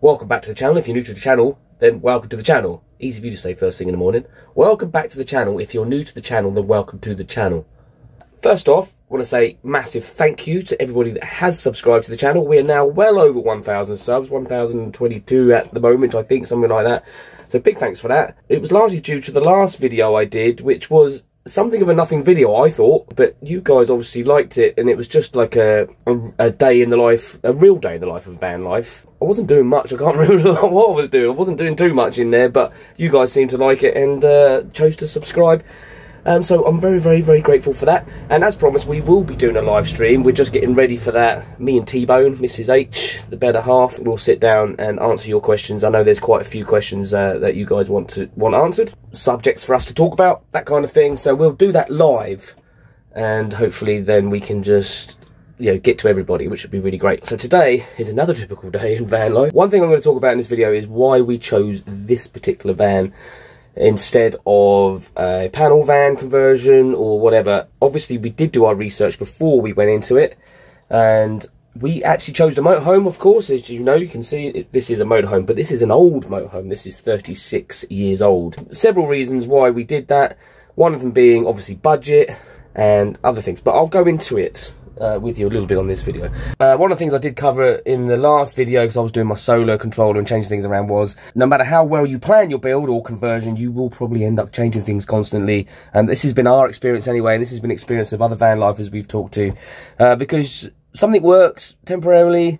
Welcome back to the channel. If you're new to the channel, then welcome to the channel. Easy for you to say first thing in the morning. Welcome back to the channel. If you're new to the channel, then welcome to the channel. First off, I want to say massive thank you to everybody that has subscribed to the channel. We are now well over 1,000 subs, 1,022 at the moment, I think, something like that. So big thanks for that. It was largely due to the last video I did, which was something of a nothing video, I thought, but you guys obviously liked it, and it was just like a day in the life, a real day in the life of van life. I wasn't doing much. I can't remember what I was doing. I wasn't doing too much in there, but you guys seemed to like it and chose to subscribe. So I'm very, very, very grateful for that. And as promised, we will be doing a live stream. We're just getting ready for that. Me and T-Bone, Mrs H, the better half, will sit down and answer your questions. I know there's quite a few questions that you guys want answered. Subjects for us to talk about, that kind of thing. So we'll do that live. And hopefully then we can just, you know, get to everybody, which would be really great. So today is another typical day in van life. One thing I'm going to talk about in this video is why we chose this particular van instead of a panel van conversion or whatever. Obviously we did do our research before we went into it, and we actually chose the motorhome, of course. As you know, you can see this is a motorhome, but this is an old motorhome. This is 36 years old. Several reasons why we did that, one of them being obviously budget and other things, but I'll go into it with you a little bit on this video. One of the things I did cover in the last video, because I was doing my solo controller and changing things around, was no matter how well you plan your build or conversion, you will probably end up changing things constantly. And this has been our experience anyway, and this has been experience of other van lifers we've talked to, because something works temporarily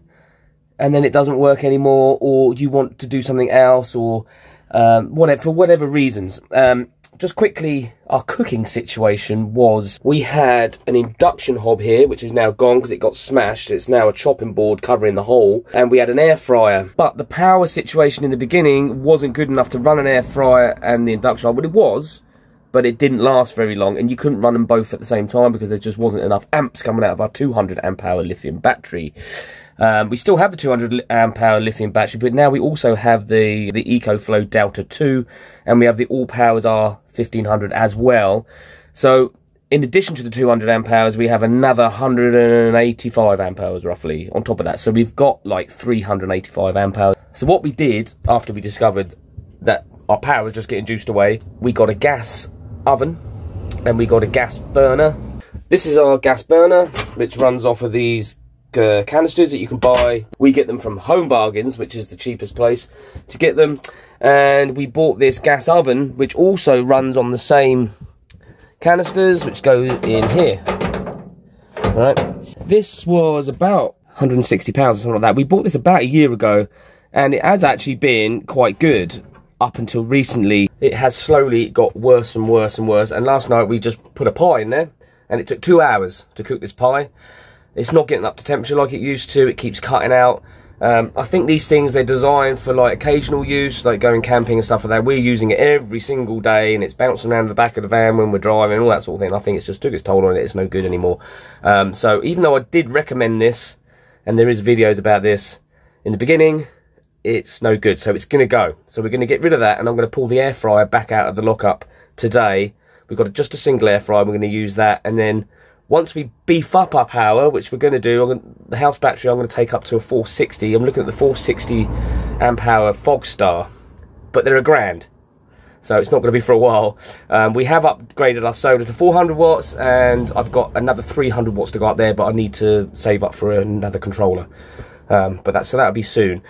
and then it doesn't work anymore, or you want to do something else, or whatever, for whatever reasons. Just quickly, our cooking situation was, we had an induction hob here, which is now gone because it got smashed. It's now a chopping board covering the hole, and we had an air fryer. But the power situation in the beginning wasn't good enough to run an air fryer and the induction hob. But it was, but it didn't last very long, and you couldn't run them both at the same time because there just wasn't enough amps coming out of our 200 amp hour lithium battery. We still have the 200 amp hour lithium battery, but now we also have the EcoFlow Delta 2, and we have the All Powers R1500 as well. So in addition to the 200 amp hours, we have another 185 amp hours roughly on top of that. So we've got like 385 amp hours. So what we did after we discovered that our power was just getting juiced away, we got a gas oven and we got a gas burner. This is our gas burner, which runs off of these canisters that you can buy. We get them from Home Bargains, which is the cheapest place to get them, and we bought this gas oven which also runs on the same canisters, which go in here. All right, this was about £160 or something like that. We bought this about a year ago, and it has actually been quite good up until recently. It has slowly got worse and worse and worse, and last night we just put a pie in there, and it took 2 hours to cook this pie. It's not getting up to temperature like it used to. It keeps cutting out. I think these things, they're designed for like occasional use, like going camping and stuff like that. We're using it every single day, and it's bouncing around the back of the van when we're driving and all that sort of thing. I think it's just took its toll on it. It's no good anymore. So even though I did recommend this, and there is videos about this in the beginning, it's no good. So it's going to go. So we're going to get rid of that, and I'm going to pull the air fryer back out of the lockup today. We've got just a single air fryer. We're going to use that, and then once we beef up our power, which we're going to do, the house battery I'm going to take up to a 460. I'm looking at the 460 amp hour Fogstar, but they're £1,000, so it's not going to be for a while. We have upgraded our solar to 400 watts, and I've got another 300 watts to go up there, but I need to save up for another controller. So that'll be soon.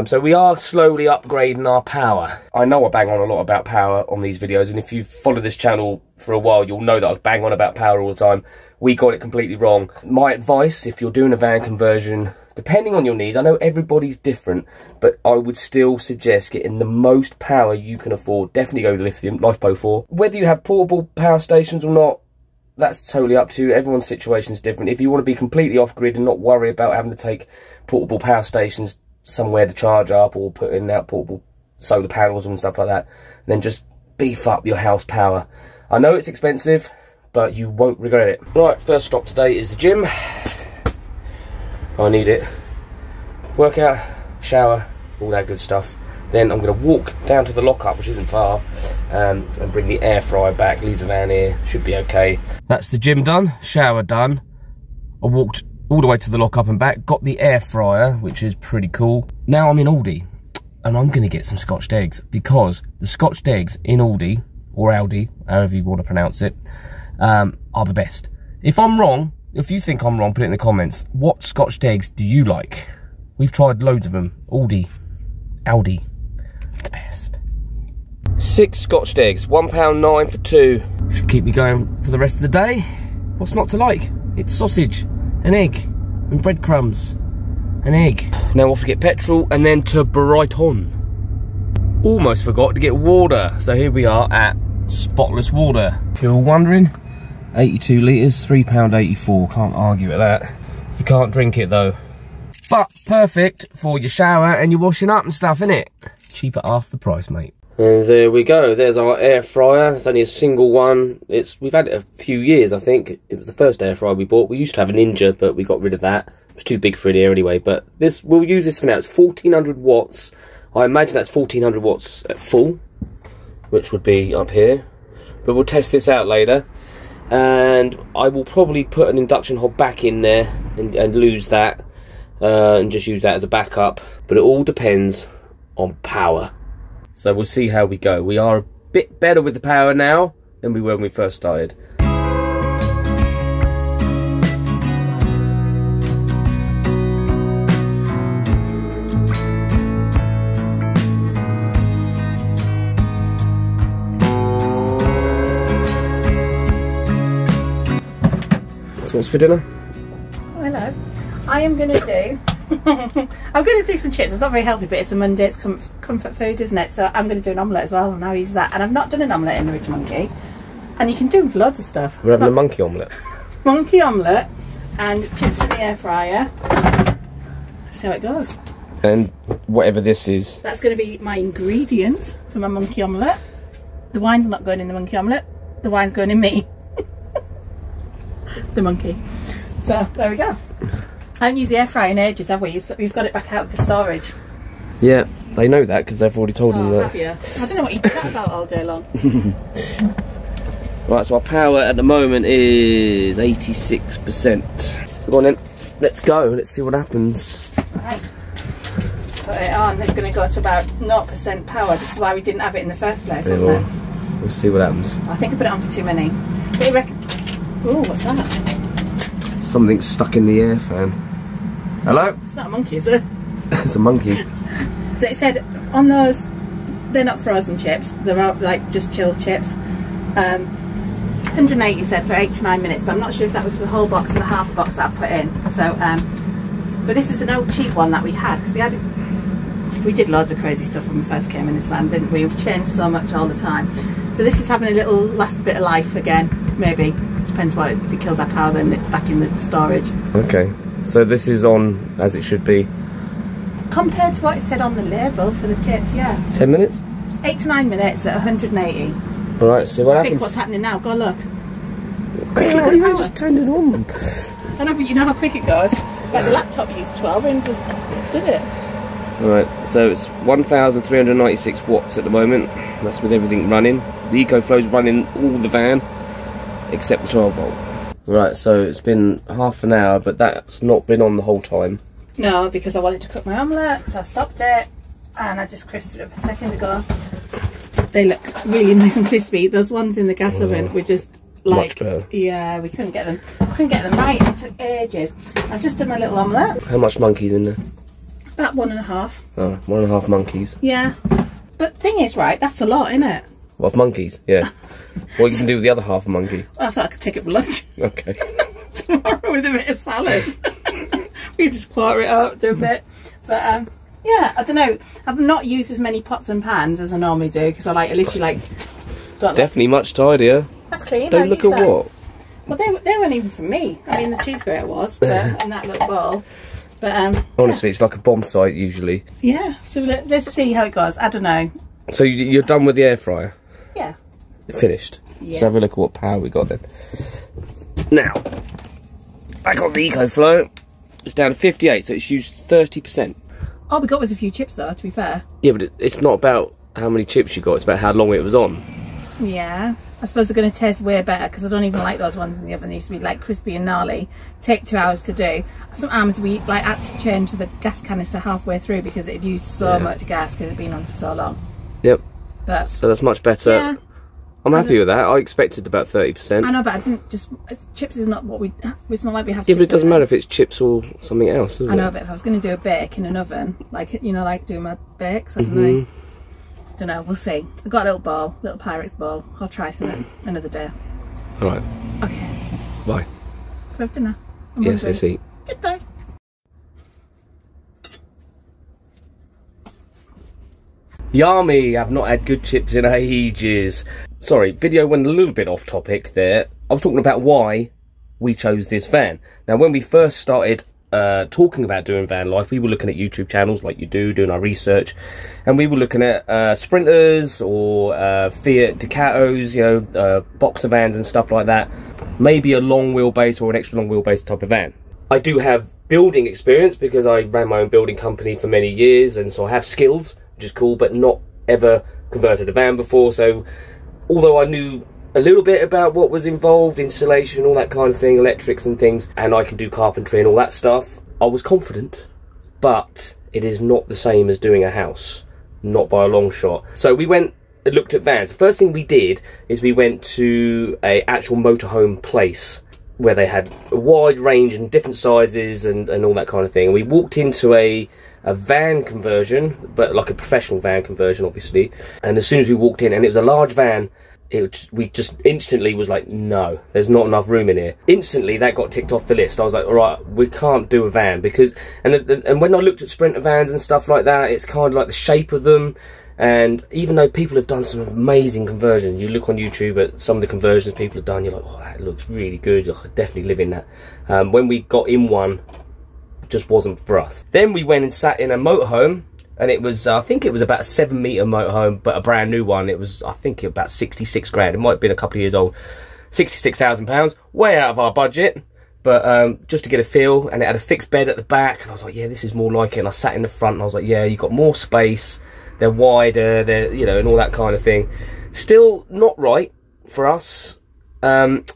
So we are slowly upgrading our power. I know I bang on a lot about power on these videos, and if you've followed this channel for a while, you'll know that I bang on about power all the time. We got it completely wrong. My advice, if you're doing a van conversion, depending on your needs, I know everybody's different, but I would still suggest getting the most power you can afford. Definitely go lithium, LifePo 4. Whether you have portable power stations or not, that's totally up to you. Everyone's situation is different. If you want to be completely off-grid and not worry about having to take portable power stations somewhere to charge up, or put in out portable solar panels and stuff like that, then just beef up your house power. I know it's expensive, but you won't regret it. Right, first stop today is the gym. I need it. Workout, shower, all that good stuff. Then I'm going to walk down to the lockup, which isn't far, and bring the air fryer back, leave the van here, should be okay. That's the gym done, shower done. I walked all the way to the lockup and back, got the air fryer, which is pretty cool. Now I'm in Aldi. and I'm going to get some scotched eggs, because the scotched eggs in Aldi, or Aldi, however you want to pronounce it, are the best. If I'm wrong, if you think I'm wrong, put it in the comments. What scotched eggs do you like? We've tried loads of them. Aldi, the best. 6 scotched eggs, £1.09 for 2. Should keep me going for the rest of the day. What's not to like? It's sausage, an egg, and breadcrumbs. An egg. Now off to get petrol and then to Brighton. Almost forgot to get water. So here we are at Spotless Water. If you're wondering, 82 litres, £3.84. Can't argue with that. You can't drink it though. But perfect for your shower and your washing up and stuff, innit? Cheap at half the price, mate. And there we go. There's our air fryer. It's only a single one. We've had it a few years, I think. It was the first air fryer we bought. We used to have a Ninja, but we got rid of that. It was too big for it here anyway. But we'll use this for now. It's 1400 watts. I imagine that's 1400 watts at full, which would be up here. But we'll test this out later. And I will probably put an induction hob back in there and lose that. And just use that as a backup. But it all depends on power. So we'll see how we go. We are a bit better with the power now than we were when we first started. So what's for dinner? Oh, hello. I am going to do... I'm going to do some chips. It's not very healthy, but it's a Monday. It's comfort food, isn't it? So I'm going to do an omelette as well, and I'll use that. And I've not done an omelette in the Ridge Monkey, and you can do with loads of stuff. We're having a monkey omelette. Monkey omelette and chips in the air fryer. That's how it goes. And whatever this is. That's going to be my ingredients for my monkey omelette. The wine's not going in the monkey omelette. The wine's going in me. The monkey. So there we go. I haven't used the air fryer in ages, have we? We've got it back out of the storage. Yeah, they know that because they've already told them that. Have you? I don't know what you chat about all day long. Right, so our power at the moment is 86%. So go on then, let's go, let's see what happens. Right. Put it on, it's going to go to about 0% power. This is why we didn't have it in the first place, wasn't it? We'll see what happens. I think I put it on for too many. What do you reckon? Ooh, what's that? Something's stuck in the air fan. Hello? It's not a monkey, is it? It's a monkey. So it said on those, they're not frozen chips, they're like just chilled chips. 180 said for 8 to 9 minutes, but I'm not sure if that was for the whole box or the half a box that I put in. So, but this is an old cheap one that we had, because we did loads of crazy stuff when we first came in this van, didn't we? We've changed so much all the time. So this is having a little last bit of life again, maybe. Depends what, if it kills our power, then it's back in the storage. Okay. So this is on as it should be. Compared to what it said on the label for the chips, yeah. 10 minutes? 8 to 9 minutes at 180. Alright, so what happens? Think what's happening now, go look. Oh, you just turned it on. I know, but you know how quick it goes. Like the laptop used 12 and just did it. Alright, so it's 1,396 watts at the moment. That's with everything running. The EcoFlow's running all the van except the 12 volt. Right, so it's been half an hour, but that's not been on the whole time. No, because I wanted to cook my omelette, so I stopped it, and I just crisped it up a second ago. They look really nice and crispy. Those ones in the gas oven were just like, much better. Yeah, we couldn't get them right. It took ages. I've just done my little omelette. How much monkeys in there? About 1.5. Oh, 1.5 monkeys. Yeah, but thing is, right, that's a lot, isn't it? What, monkeys? Yeah. What you can do with the other half a monkey? Well, I thought I could take it for lunch. Okay. Tomorrow with a bit of salad. We just quarter it up, do a bit. But yeah, I don't know. I've not used as many pots and pans as I normally do, because I literally don't definitely much tidier. That's clean. Don't look at that. What? Well, they weren't even from me. I mean, the cheese grater was, but and that little bowl. But honestly, it's like a bomb site usually. Yeah. So let's see how it goes. I don't know. So you're done with the air fryer? Yeah. Finished. Yeah. Let's have a look at what power we got then. Now, I got the EcoFlow. It's down to 58, so it's used 30%. All we got was a few chips though, to be fair. Yeah, but it's not about how many chips you got, it's about how long it was on. Yeah, I suppose they're going to taste way better because I don't even like those ones in the oven. They used to be like crispy and gnarly. Take 2 hours to do. Sometimes we like had to change the gas canister halfway through because it used so much gas because it had been on for so long. Yep. But so that's much better. Yeah, I'm happy with that. I expected about 30%. I know, but I didn't just... Chips is not what we... It's not like we have Yeah, but it doesn't matter if it's chips or something else, does it? I know, but if I was going to do a bake in an oven, like, you know, like doing my bakes, I don't know. Don't know, we'll see. I've got a little bowl, little Pyrex bowl. I'll try some another day. Alright. Okay. Bye. Can we have dinner? Yes, let's eat. Goodbye. Yummy! I've not had good chips in ages. Sorry, video went a little bit off topic there. I was talking about why we chose this van. Now, when we first started talking about doing van life, we were looking at YouTube channels like you do, doing our research, and we were looking at Sprinters or Fiat Ducatos, you know, boxer vans and stuff like that. Maybe a long wheelbase or an extra long wheelbase type of van. I do have building experience because I ran my own building company for many years, and so I have skills, which is cool, but not ever converted a van before. So although I knew a little bit about what was involved, installation, all that kind of thing, electrics and things, and I can do carpentry and all that stuff, I was confident, but it is not the same as doing a house, not by a long shot. So we went and looked at vans. The first thing we did is we went to a actual motorhome place where they had a wide range and different sizes and all that kind of thing. We walked into a van conversion, but like a professional van conversion, obviously. And as soon as we walked in, and it was a large van, we just instantly was like, no, there's not enough room in here. Instantly, that got ticked off the list. I was like, all right, we can't do a van because, and when I looked at Sprinter vans and stuff like that, it's kind of like the shape of them. And even though people have done some amazing conversions, you look on YouTube at some of the conversions people have done, you're like, oh, that looks really good. I could definitely live in that. When we got in one, just wasn't for us. Then we went and sat in a motorhome, and it was, I think it was about a 7-metre motorhome, but a brand new one. It was, I think, about 66 grand. It might have been a couple of years old. £66,000, way out of our budget, but just to get a feel. And it had a fixed bed at the back, and I was like, yeah, this is more like it. And I sat in the front, and I was like, yeah, you've got more space, they're wider, they're, you know, and all that kind of thing. Still not right for us.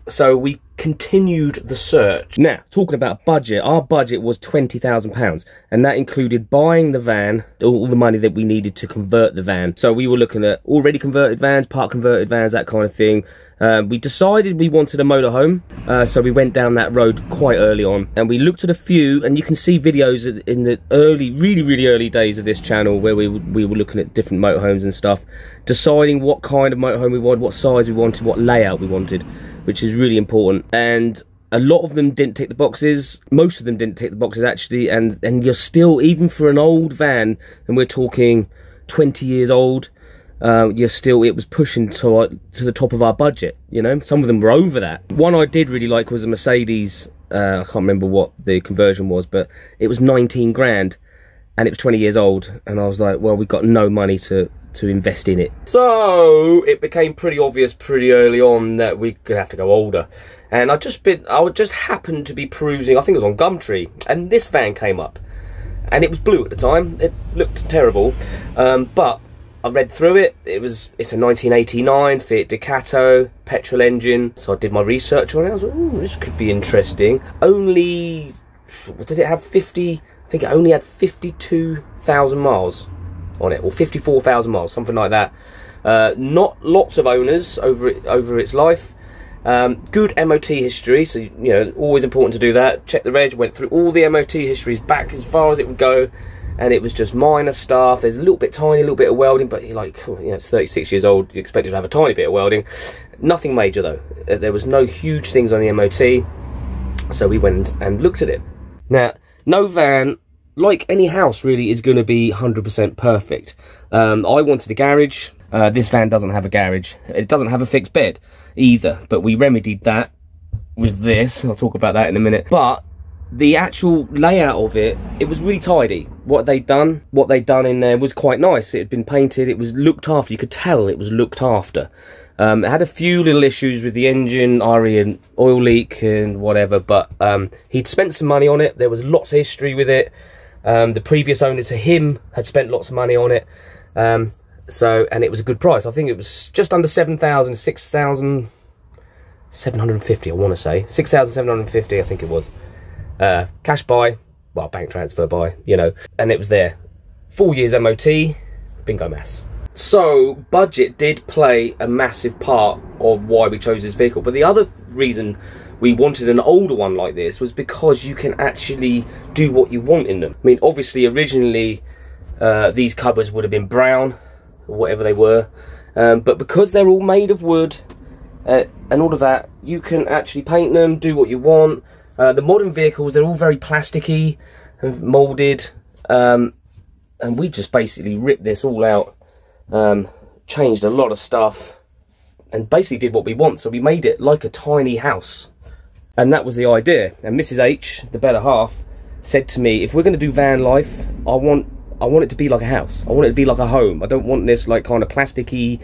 So we continued the search. Now, talking about budget, our budget was £20,000, and that included buying the van, all the money that we needed to convert the van. So we were looking at already converted vans, part converted vans, that kind of thing. We decided we wanted a motorhome, so we went down that road quite early on, and we looked at a few, and you can see videos in the early, really early days of this channel where we were looking at different motorhomes and stuff, deciding what kind of motorhome we wanted, what size we wanted, what layout we wanted, which is really important. And a lot of them didn't tick the boxes. Most of them didn't tick the boxes, actually, and you're still, even for an old van, and we're talking 20 years old, you're still, it was pushing to the top of our budget, you know. Some of them were over that. One I did really like was a Mercedes, I can't remember what the conversion was, but it was 19 grand, and it was 20 years old, and I was like, well, we've got no money to invest in it. So it became pretty obvious pretty early on that we're gonna have to go older. And I just happened to be perusing, I think it was on Gumtree, and this van came up, and it was blue at the time. It looked terrible, but I read through it. It's a 1989 Fiat Ducato petrol engine, so I did my research on it. I was like, ooh, this could be interesting. Only, what did it have, 50, I think it only had 52,000 miles on it, or 54,000 miles, something like that. Not lots of owners over its life. Good MOT history, so, you know, always important to do that. Check the reg, went through all the MOT histories back as far as it would go, and it was just minor stuff. There's a little bit tiny, a little bit of welding, but you're like, you know, it's 36 years old, you expect it to have a tiny bit of welding. Nothing major though. There was no huge things on the MOT, so we went and looked at it. Now, no van, like any house really, is going to be 100% perfect. I wanted a garage. This van doesn't have a garage. It doesn't have a fixed bed either, but we remedied that with this. I'll talk about that in a minute. But the actual layout of it was really tidy. What they'd done in there was quite nice. It had been painted, it was looked after. You could tell it was looked after. It had a few little issues with the engine, and oil leak and whatever, but he'd spent some money on it. There was lots of history with it. The previous owner to him had spent lots of money on it. So, and it was a good price. I think it was just under 7,000, 6,750, I want to say. 6,750, I think it was. Cash buy, well, bank transfer buy, you know, and it was there. 4 years MOT, bingo mass. So, budget did play a massive part of why we chose this vehicle. But the other reason we wanted an older one like this was because you can actually do what you want in them. I mean, obviously, originally, these cupboards would have been brown, or whatever they were. But because they're all made of wood and all of that, you can actually paint them, do what you want. The modern vehicles, they're all very plasticky and moulded. And we just basically ripped this all out. Changed a lot of stuff and basically did what we want. So we made it like a tiny house, and that was the idea. And Mrs. H, the better half, said to me, if we're going to do van life, I want it to be like a house. I want it to be like a home. I don't want this like kind of plasticky,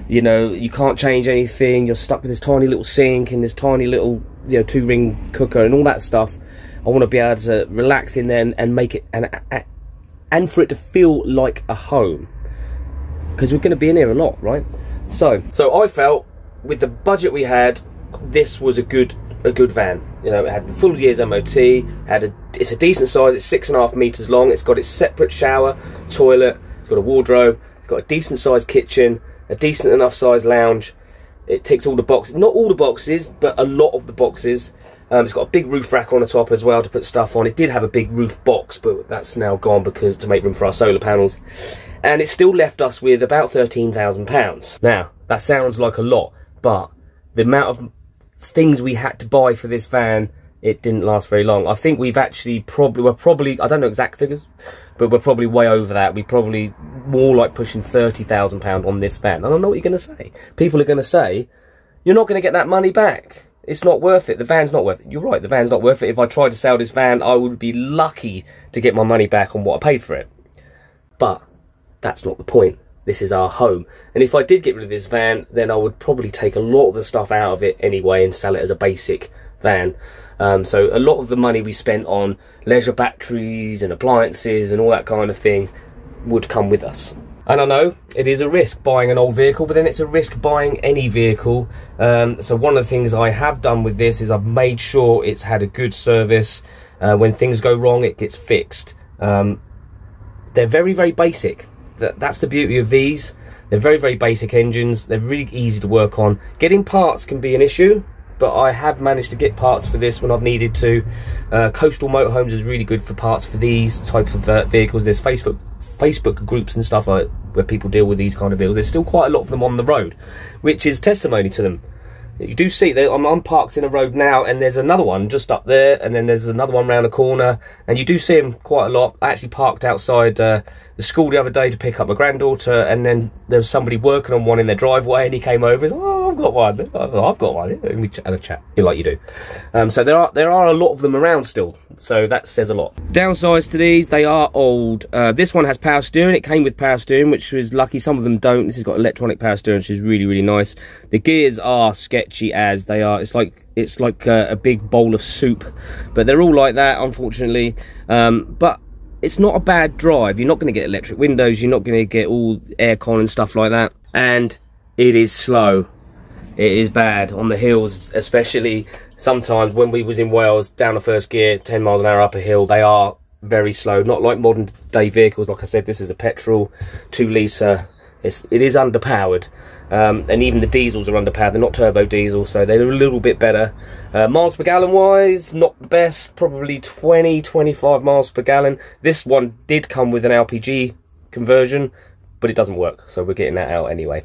you know, you can't change anything, you're stuck with this tiny little sink and this tiny little, you know, 2-ring cooker and all that stuff. I want to be able to relax in there and make it and for it to feel like a home. Because we're going to be in here a lot, right? So I felt with the budget we had, this was a good van. You know, it had the full year's MOT. It's a decent size. It's 6.5 meters long. It's got its separate shower, toilet. It's got a wardrobe. It's got a decent sized kitchen, a decent enough sized lounge. It ticks all the boxes. Not all the boxes, but a lot of the boxes. It's got a big roof rack on the top as well to put stuff on. It did have a big roof box, but that's now gone because to make room for our solar panels. And it still left us with about £13,000. Now, that sounds like a lot, but the amount of things we had to buy for this van, it didn't last very long. I think we've actually we're probably, I don't know exact figures, but we're probably way over that. We're probably more like pushing £30,000 on this van. I don't know what you're going to say. People are going to say, you're not going to get that money back. It's not worth it. The van's not worth it. You're right, the van's not worth it. If I tried to sell this van, I would be lucky to get my money back on what I paid for it. But that's not the point. This is our home. And if I did get rid of this van, then I would probably take a lot of the stuff out of it anyway and sell it as a basic van. So a lot of the money we spent on leisure batteries and appliances and all that kind of thing would come with us. And I know it is a risk buying an old vehicle, but then it's a risk buying any vehicle. So one of the things I have done with this is I've made sure it's had a good service. When things go wrong, it gets fixed. They're very, very basic. That's the beauty of these. They're very, very basic engines. They're really easy to work on. Getting parts can be an issue, but I have managed to get parts for this when I've needed to. Coastal Motorhomes is really good for parts for these type of vehicles. There's Facebook groups and stuff like where people deal with these kind of vehicles. There's still quite a lot of them on the road, which is testimony to them. You do see that I'm parked in a road now, and there's another one just up there, and then there's another one round the corner, and you do see them quite a lot. I actually parked outside the school the other day to pick up my granddaughter, and then there was somebody working on one in their driveway, and he came over and said, "Oh, I've got one. I've got one." And we had a chat, like you do. So there are a lot of them around still. So that says a lot. Downsides to these, they are old. This one has power steering. It came with power steering, which was lucky. Some of them don't. This has got electronic power steering, which is really, really nice. The gears are sketchy as they are. It's like a big bowl of soup, but they're all like that, unfortunately. But it's not a bad drive. You're not going to get electric windows. You're not going to get all aircon and stuff like that. And it is slow. It is bad on the hills, especially. Sometimes when we was in Wales, down the first gear, 10 miles an hour up a hill, they are very slow. Not like modern day vehicles. Like I said, this is a petrol, 2 litre. It is underpowered. And even the diesels are underpowered. They're not turbo diesel, so they're a little bit better. Miles per gallon wise, not the best. Probably 20-25 miles per gallon. This one did come with an LPG conversion, but it doesn't work, so we're getting that out anyway.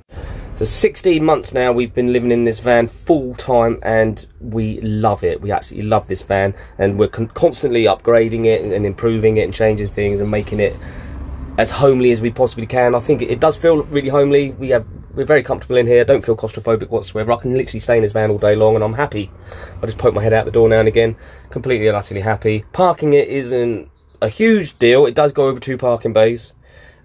So 16 months now we've been living in this van full time, and we love it. We absolutely love this van, and we're constantly upgrading it and improving it and changing things and making it as homely as we possibly can. I think it does feel really homely. We're very comfortable in here. I don't feel claustrophobic whatsoever. I can literally stay in this van all day long and I'm happy. I just poke my head out the door now and again. Completely and utterly happy. Parking it isn't a huge deal. It does go over 2 parking bays.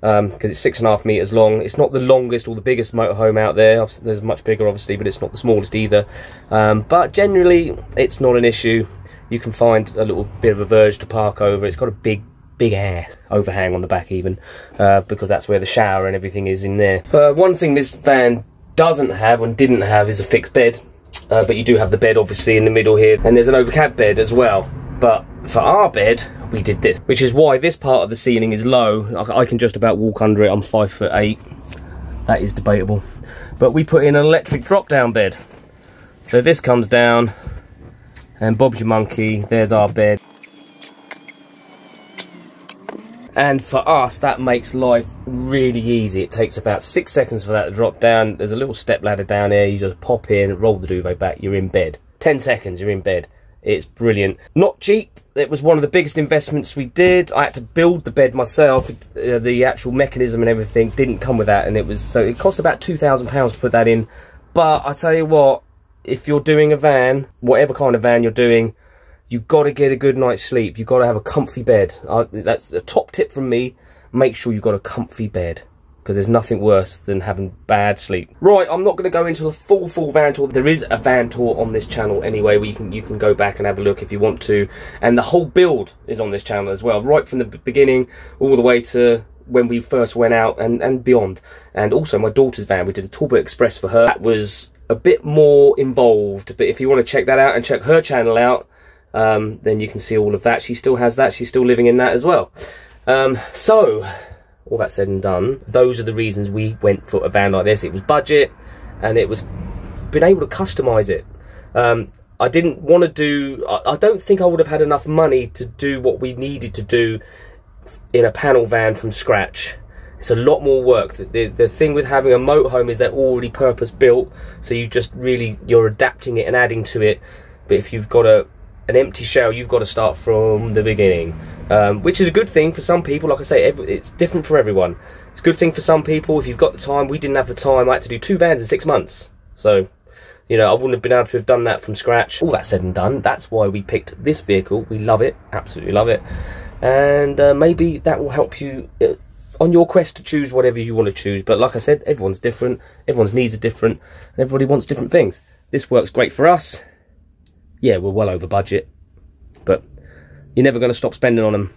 Because it's 6.5 meters long. It's not the longest or the biggest motorhome out there. There's much bigger, obviously, but it's not the smallest either. But generally, it's not an issue. You can find a little bit of a verge to park over. It's got a big big ass overhang on the back even, because that's where the shower and everything is in there. One thing this van doesn't have and didn't have is a fixed bed, but you do have the bed obviously in the middle here, and there's an overcab bed as well. But for our bed, we did this, which is why this part of the ceiling is low. I can just about walk under it. I'm 5'8". That is debatable. But we put in an electric drop-down bed. So this comes down, and Bob's your monkey, there's our bed. And for us, that makes life really easy. It takes about 6 seconds for that to drop down. There's a little step ladder down there. You just pop in, roll the duvet back, you're in bed. 10 seconds, you're in bed. It's brilliant. Not cheap. It was one of the biggest investments we did. I had to build the bed myself. The actual mechanism and everything didn't come with that, and it cost about £2,000 to put that in. But I tell you what, if you're doing a van, whatever kind of van you're doing, you've got to get a good night's sleep. You've got to have a comfy bed. That's a top tip from me. Make sure you've got a comfy bed, because there's nothing worse than having bad sleep. Right, I'm not going to go into a full van tour. There is a van tour on this channel anyway, where you can go back and have a look if you want to. And the whole build is on this channel as well, right from the beginning all the way to when we first went out and beyond. And also my daughter's van, we did a Talbot Express for her. That was a bit more involved, but if you want to check that out and check her channel out, then you can see all of that. She still has that. She's still living in that as well. So all that said and done, those are the reasons we went for a van like this. It was budget, and it was being able to customise it. I didn't want to do, I don't think I would have had enough money to do what we needed to do in a panel van from scratch. It's a lot more work. The thing with having a motorhome is they're already purpose built, so you're adapting it and adding to it. But if you've got an empty shell, you've got to start from the beginning, which is a good thing for some people. Like I say, it's different for everyone. It's a good thing for some people if you've got the time. We didn't have the time. I had to do 2 vans in 6 months, so you know, I wouldn't have been able to have done that from scratch. All that said and done, that's why we picked this vehicle. We love it, absolutely love it, and maybe that will help you on your quest to choose whatever you want to choose. But like I said, everyone's different, everyone's needs are different, and everybody wants different things. This works great for us. Yeah, we're well over budget, but you're never going to stop spending on them.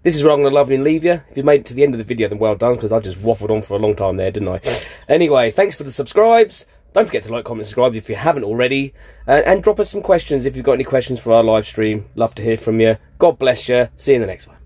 This is where I'm going to love you and leave you. If you made it to the end of the video, then well done, because I just waffled on for a long time there, didn't I? Anyway, thanks for the subscribes. Don't forget to like, comment, subscribe if you haven't already, and drop us some questions if you've got any questions for our live stream. Love to hear from you. God bless you. See you in the next one.